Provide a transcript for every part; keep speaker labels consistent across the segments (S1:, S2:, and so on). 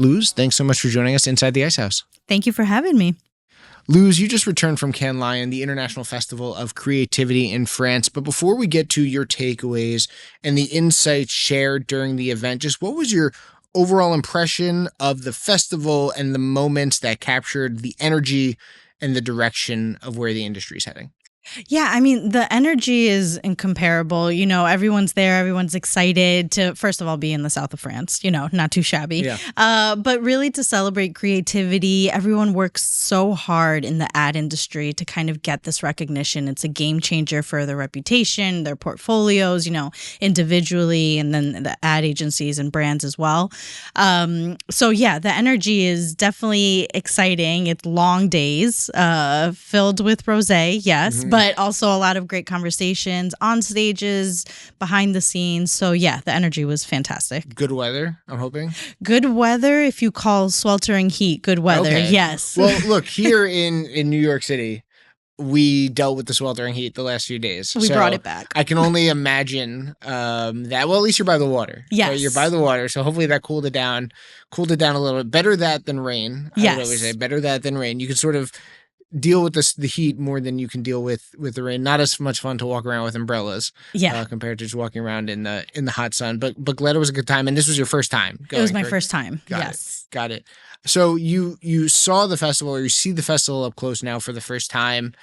S1: Luz, thanks so much for joining us inside the Ice House.
S2: Thank you for having me.
S1: Luz, you just returned from Cannes Lion, the International Festival of Creativity in France. But before we get to your takeaways and the insights shared during the event, just what was your overall impression of the festival and the moments that captured the energy and the direction of where the industry is heading?
S2: Yeah, I mean, the energy is incomparable. You know, everyone's there. Everyone's excited to, first of all, be in the south of France, you know, not too shabby.
S1: Yeah.
S2: But really to celebrate creativity. Everyone works so hard in the ad industry to kind of get this recognition. It's a game changer for their reputation, their portfolios, you know, individually, and then the ad agencies and brands as well. So, yeah, the energy is definitely exciting. It's long days filled with rosé, yes.
S1: Mm-hmm.
S2: But also a lot of great conversations on stages, behind the scenes. So, yeah, the energy was fantastic.
S1: Good weather, I'm hoping.
S2: Good weather, if you call sweltering heat good weather,
S1: okay.
S2: Yes.
S1: Well, look, here in New York City, we dealt with the sweltering heat the last few days.
S2: We brought it back.
S1: I can only imagine that. Well, at least you're by the water.
S2: Yes.
S1: Right? You're by the water. So hopefully that cooled it down a little bit. Better that than rain.
S2: Yes.
S1: I would always say better that than rain. You can sort of deal with the heat more than you can deal with the rain. Not as much fun to walk around with umbrellas, compared to just walking around in the hot sun. But glad it was a good time, and this was your first time going.
S2: It was my first time.
S1: Got it. So you saw the festival, or you see the festival up close now for the first time.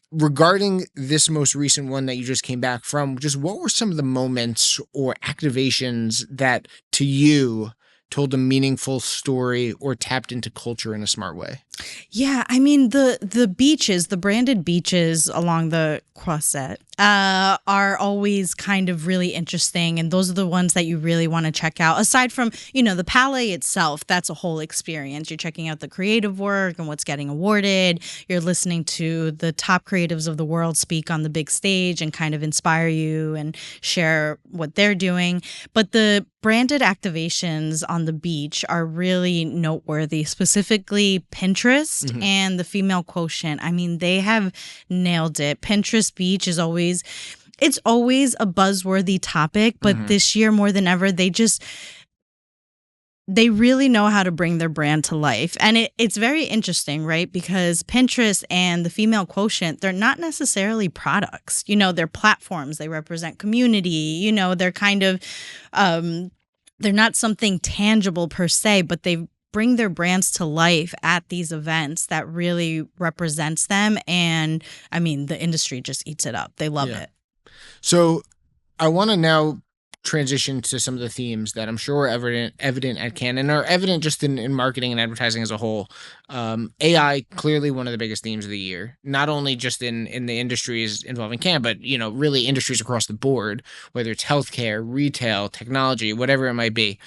S1: Regarding this most recent one that you just came back from, just what were some of the moments or activations that to you told a meaningful story or tapped into culture in a smart way?
S2: Yeah, I mean, the beaches, the branded beaches along the Croisette are always kind of really interesting. And those are the ones that you really want to check out. Aside from, you know, the Palais itself, that's a whole experience. You're checking out the creative work and what's getting awarded. You're listening to the top creatives of the world speak on the big stage and kind of inspire you and share what they're doing. But the branded activations on the beach are really noteworthy, specifically Pinterest and the female quotient. I mean, they have nailed it. Pinterest Beach is always a buzzworthy topic, but this year more than ever, they really know how to bring their brand to life. And it's very interesting, right? Because Pinterest and the female quotient, they're not necessarily products. You know, they're platforms. They represent community. You know, they're kind of, they're not something tangible per se, but they bring their brands to life at these events that really represents them. And I mean, the industry just eats it up. They love it. So
S1: I want to now transition to some of the themes that I'm sure are evident at Cannes and are evident just in marketing and advertising as a whole. AI, clearly one of the biggest themes of the year, not only just in the industries involving Cannes, but, you know, really industries across the board, whether it's healthcare, retail, technology, whatever it might be.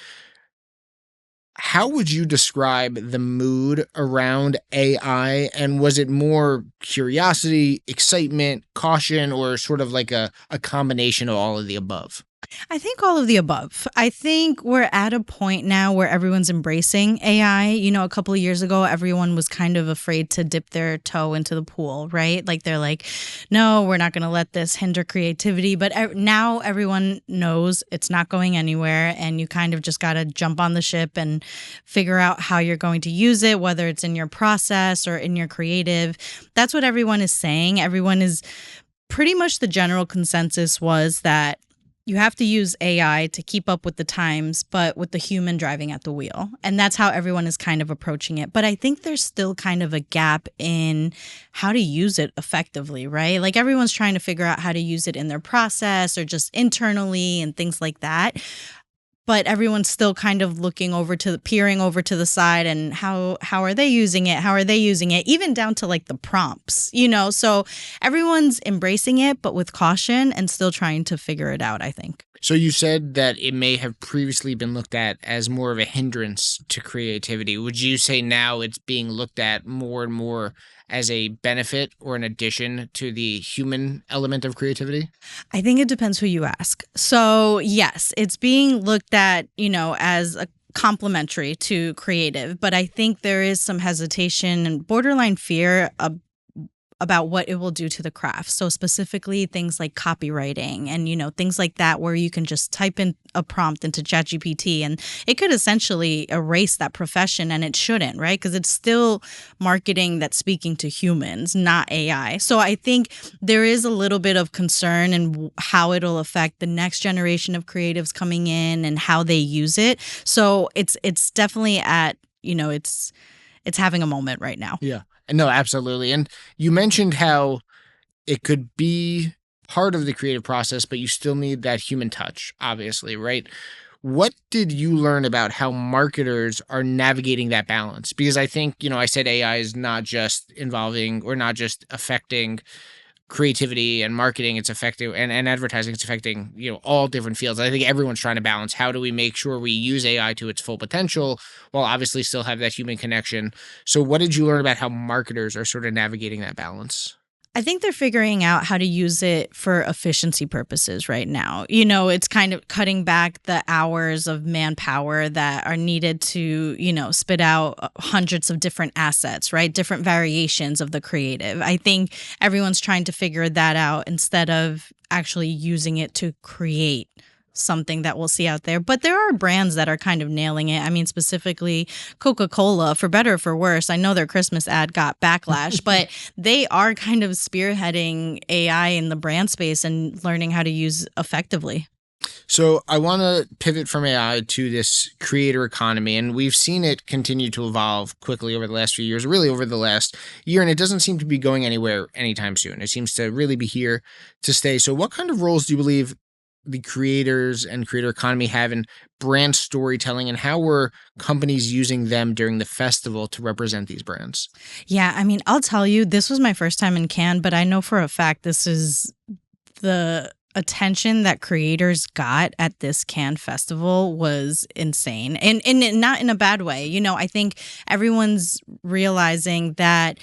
S1: How would you describe the mood around AI? And was it more curiosity, excitement, caution, or sort of like a combination of all of the above?
S2: I think all of the above. I think we're at a point now where everyone's embracing AI. You know, a couple of years ago, everyone was kind of afraid to dip their toe into the pool, right? Like they're like, no, we're not going to let this hinder creativity. But now everyone knows it's not going anywhere. And you kind of just got to jump on the ship and figure out how you're going to use it, whether it's in your process or in your creative. That's what everyone is saying. Everyone is pretty much the general consensus was that you have to use AI to keep up with the times, but with the human driving at the wheel. And that's how everyone is kind of approaching it. But I think there's still kind of a gap in how to use it effectively, right? Like everyone's trying to figure out how to use it in their process or just internally and things like that. But everyone's still kind of peering over to the side and how are they using it? How are they using it? Even down to like the prompts, you know? So everyone's embracing it, but with caution and still trying to figure it out, I think.
S1: So you said that it may have previously been looked at as more of a hindrance to creativity. Would you say now it's being looked at more and more as a benefit or an addition to the human element of creativity?
S2: I think it depends who you ask. So yes, it's being looked at, you know, as a complementary to creative, but I think there is some hesitation and borderline fear about what it will do to the craft. So specifically things like copywriting and, things like that, where you can just type in a prompt into ChatGPT and it could essentially erase that profession, and it shouldn't, right? Because it's still marketing that's speaking to humans, not AI. So I think there is a little bit of concern in how it'll affect the next generation of creatives coming in and how they use it. So it's definitely at, it's having a moment right now.
S1: Yeah. No, absolutely. And you mentioned how it could be part of the creative process, but you still need that human touch, obviously, right? What did you learn about how marketers are navigating that balance? Because I think, I said AI is not just involving or not just affecting creativity and marketing, it's affecting and advertising, it's affecting, all different fields. I think everyone's trying to balance how do we make sure we use AI to its full potential while obviously still have that human connection. So what did you learn about how marketers are sort of navigating that balance?
S2: I think they're figuring out how to use it for efficiency purposes right now. It's kind of cutting back the hours of manpower that are needed to, spit out hundreds of different assets, right? Different variations of the creative. I think everyone's trying to figure that out instead of actually using it to create something that we'll see out there. But there are brands that are kind of nailing it. I mean, specifically Coca-Cola, for better or for worse. I know their Christmas ad got backlash, but they are kind of spearheading AI in the brand space and learning how to use effectively.
S1: So I want to pivot from AI to this creator economy, and we've seen it continue to evolve quickly over the last few years, really over the last year, and it doesn't seem to be going anywhere anytime soon. It seems to really be here to stay. So what kind of roles do you believe the creators and creator economy have in brand storytelling, and how were companies using them during the festival to represent these brands?
S2: Yeah, I mean, I'll tell you, this was my first time in Cannes, but I know for a fact this is the attention that creators got at this Cannes festival was insane, and not in a bad way. I think everyone's realizing that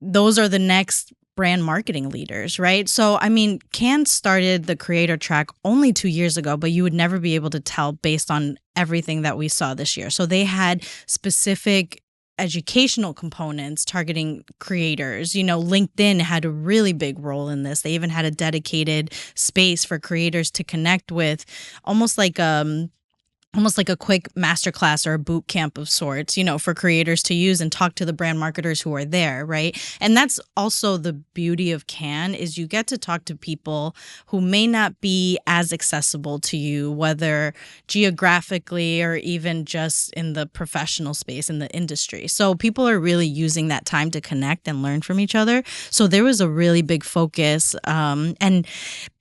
S2: those are the next brand marketing leaders, right? So, I mean, Cannes started the creator track only 2 years ago, but you would never be able to tell based on everything that we saw this year. So they had specific educational components targeting creators. LinkedIn had a really big role in this. They even had a dedicated space for creators to connect with, almost like a quick masterclass or a boot camp of sorts, for creators to use and talk to the brand marketers who are there, right? And that's also the beauty of Cannes, is you get to talk to people who may not be as accessible to you, whether geographically or even just in the professional space in the industry. So people are really using that time to connect and learn from each other. So there was a really big focus, and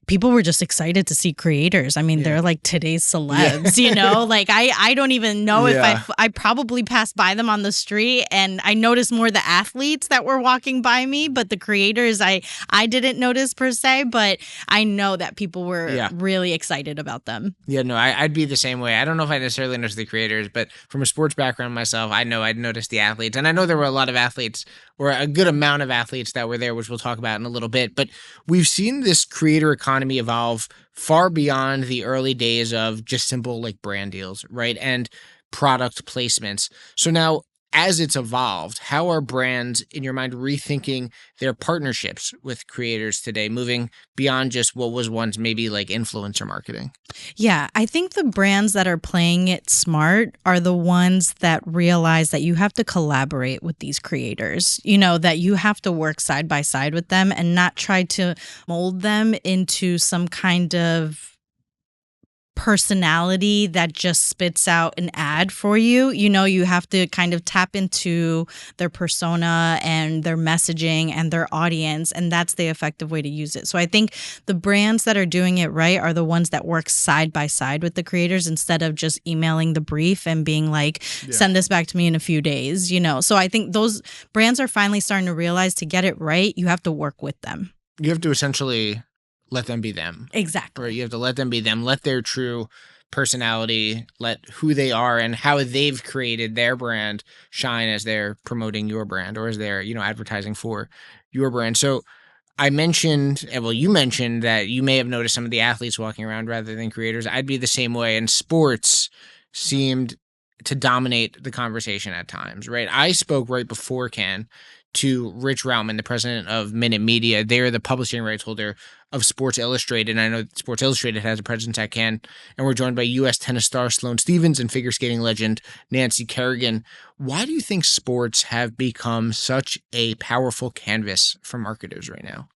S2: people were just excited to see creators. I mean, they're like today's celebs, like I don't even know if I probably passed by them on the street, and I noticed more the athletes that were walking by me, but the creators I didn't notice per se, but I know that people were really excited about them.
S1: Yeah, no, I'd be the same way. I don't know if I necessarily noticed the creators, but from a sports background myself, I know I'd noticed the athletes. And I know there were a lot of athletes, or a good amount of athletes that were there, which we'll talk about in a little bit. But we've seen this creator economy evolve far beyond the early days of just simple like brand deals, right? And product placements. So now, as it's evolved, how are brands, in your mind, rethinking their partnerships with creators today, moving beyond just what was once maybe like influencer marketing?
S2: Yeah, I think the brands that are playing it smart are the ones that realize that you have to collaborate with these creators, that you have to work side by side with them and not try to mold them into some kind of personality that just spits out an ad for you. You have to kind of tap into their persona and their messaging and their audience, and that's the effective way to use it. So I think the brands that are doing it right are the ones that work side by side with the creators instead of just emailing the brief and being like, send this back to me in a few days, So I think those brands are finally starting to realize, to get it right, you have to work with them.
S1: You have to essentially let them be them.
S2: Exactly.
S1: Right? You have to let them be them, let their true personality, let who they are and how they've created their brand shine as they're promoting your brand, or as they're, advertising for your brand. So I mentioned, well, you mentioned that you may have noticed some of the athletes walking around rather than creators. I'd be the same way. And sports seemed to dominate the conversation at times, right? I spoke right before Cannes to Rich Rauman, the president of Minute Media. They're the publishing rights holder of Sports Illustrated. And I know that Sports Illustrated has a presence at Cannes. And we're joined by U.S. tennis star Sloane Stephens and figure skating legend Nancy Kerrigan. Why do you think sports have become such a powerful canvas for marketers right now?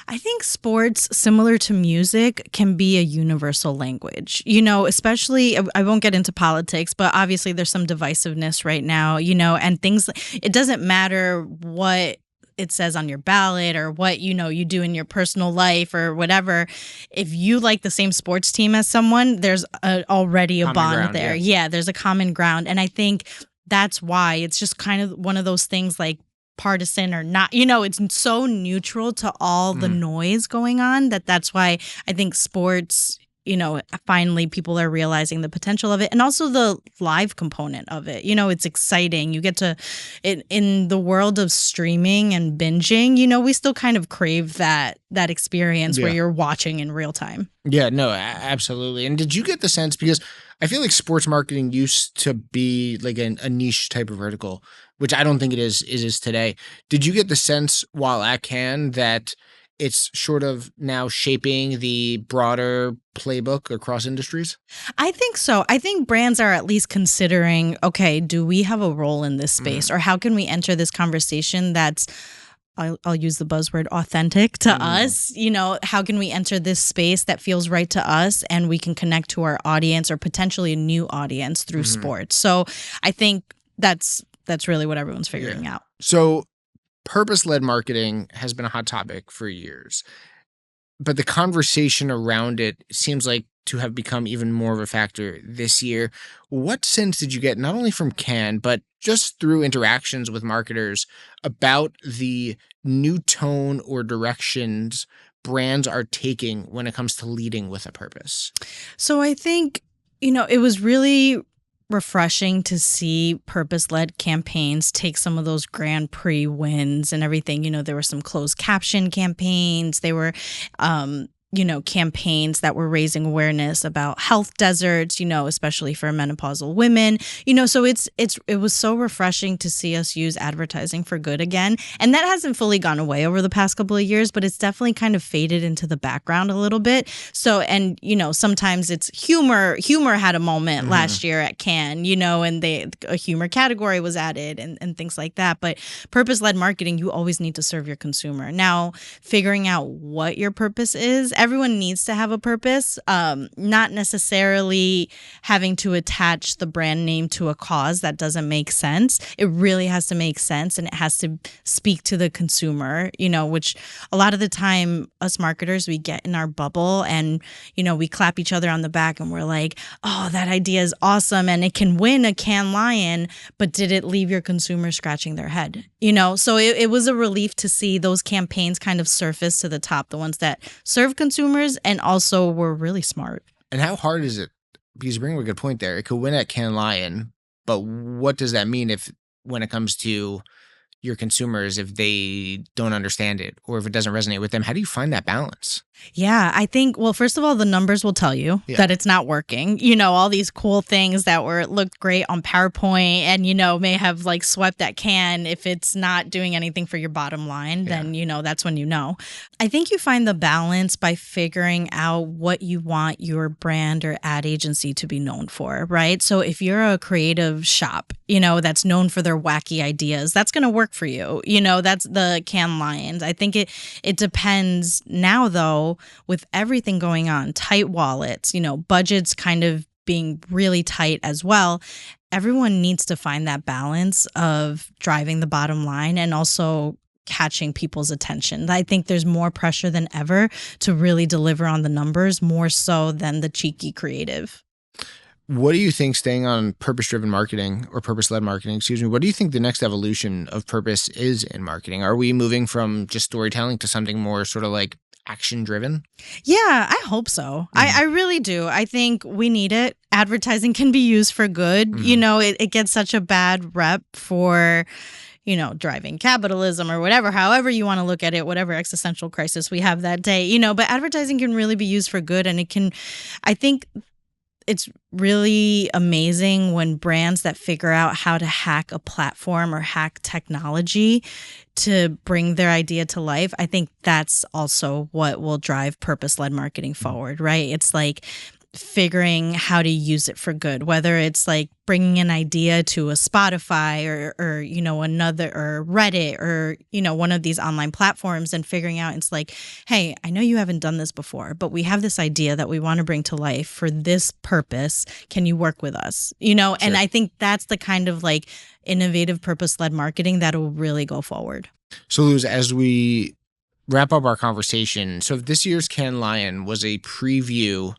S2: I think sports, similar to music, can be a universal language, especially, I won't get into politics, but obviously there's some divisiveness right now, and things, it doesn't matter what it says on your ballot or what, you do in your personal life or whatever. If you like the same sports team as someone, there's already a
S1: Common
S2: bond
S1: ground,
S2: there.
S1: yeah.
S2: Yeah, there's a common ground. And I think that's why it's just kind of one of those things like, partisan or not, it's so neutral to all the noise going on that's why I think sports, finally people are realizing the potential of it, and also the live component of it. It's exciting. You get to, in the world of streaming and binging, we still kind of crave that experience where you're watching in real time.
S1: Yeah, no, absolutely. And did you get the sense, because I feel like sports marketing used to be like a niche type of vertical, which I don't think it is today. Did you get the sense while at Cannes that it's sort of now shaping the broader playbook across industries?
S2: I think so. I think brands are at least considering, okay, do we have a role in this space, or how can we enter this conversation that's, I'll use the buzzword, authentic to us? How can we enter this space that feels right to us and we can connect to our audience or potentially a new audience through sports? So I think that's really what everyone's figuring out.
S1: So purpose-led marketing has been a hot topic for years, but the conversation around it seems like to have become even more of a factor this year. What sense did you get, not only from Cannes, but just through interactions with marketers, about the new tone or directions brands are taking when it comes to leading with a purpose?
S2: So I think, it was really refreshing to see purpose-led campaigns take some of those Grand Prix wins and everything. There were some closed caption campaigns. They were, campaigns that were raising awareness about health deserts, especially for menopausal women, so it was so refreshing to see us use advertising for good again. And that hasn't fully gone away over the past couple of years, but it's definitely kind of faded into the background a little bit. So, and, sometimes it's humor had a moment last year at Cannes, and a humor category was added and things like that. But purpose-led marketing, you always need to serve your consumer. Now, figuring out what your purpose is, everyone needs to have a purpose, not necessarily having to attach the brand name to a cause that doesn't make sense. It really has to make sense, and it has to speak to the consumer, which a lot of the time us marketers, we get in our bubble and, we clap each other on the back and we're like, oh, that idea is awesome and it can win a Cannes Lion, but did it leave your consumer scratching their head? So it was a relief to see those campaigns kind of surface to the top, the ones that serve consumers and also were really smart.
S1: And how hard is it? Because you bring up a good point there. It could win at Cannes Lion, but what does that mean when it comes to your consumers, if they don't understand it or if it doesn't resonate with them? How do you find that balance?
S2: Yeah, I think, well, first of all, the numbers will tell you that it's not working. All these cool things that looked great on PowerPoint and, may have like swept at Cannes. If it's not doing anything for your bottom line, then, that's when I think you find the balance by figuring out what you want your brand or ad agency to be known for, right? So if you're a creative shop, that's known for their wacky ideas, that's going to work for you. That's the Cannes Lions. I think it depends now, though, with everything going on, tight wallets, budgets kind of being really tight as well. Everyone needs to find that balance of driving the bottom line and also catching people's attention. I think there's more pressure than ever to really deliver on the numbers, more so than the cheeky creative.
S1: What do you think, staying on purpose-driven marketing or purpose-led marketing, what do you think the next evolution of purpose is in marketing? Are we moving from just storytelling to something more sort of like action-driven?
S2: Yeah, I hope so. I really do. I think we need it. Advertising can be used for good. It gets such a bad rep for, driving capitalism or whatever, however you want to look at it, whatever existential crisis we have that day, but advertising can really be used for good. And I think it's really amazing when brands that figure out how to hack a platform or hack technology to bring their idea to life. I think that's also what will drive purpose-led marketing forward, right? It's like figuring how to use it for good, whether it's like bringing an idea to a Spotify or another, or Reddit, or one of these online platforms, and figuring out, it's like, hey, I know you haven't done this before, but we have this idea that we want to bring to life for this purpose. Can you work with us?
S1: Sure.
S2: And I think that's the kind of like innovative purpose-led marketing that will really go forward.
S1: So Luz, as we wrap up our conversation, so this year's Cannes Lion was a preview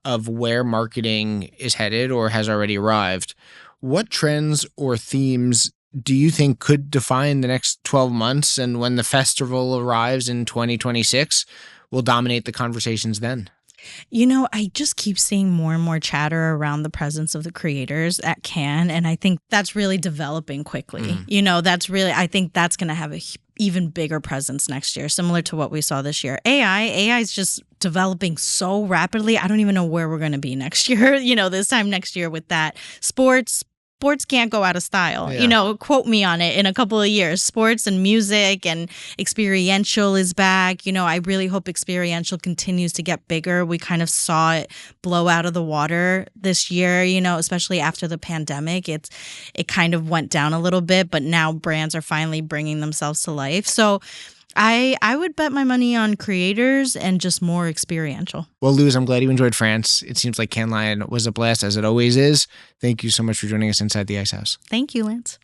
S1: of where marketing is headed or has already arrived. What trends or themes do you think could define the next 12 months, and when the festival arrives in 2026 will dominate the conversations then?
S2: I just keep seeing more and more chatter around the presence of the creators at Cannes, and I think that's really developing quickly. I think that's going to have a even bigger presence next year, similar to what we saw this year. AI is just developing so rapidly. I don't even know where we're going to be next year, this time next year with that. Sports can't go out of style.
S1: Yeah.
S2: Quote me on it in a couple of years. Sports and music and experiential is back. I really hope experiential continues to get bigger. We kind of saw it blow out of the water this year, especially after the pandemic. It kind of went down a little bit, but now brands are finally bringing themselves to life. So I would bet my money on creators and just more experiential.
S1: Well, Luz, I'm glad you enjoyed France. It seems like Cannes Lion was a blast, as it always is. Thank you so much for joining us inside the Ice House.
S2: Thank you, Lance.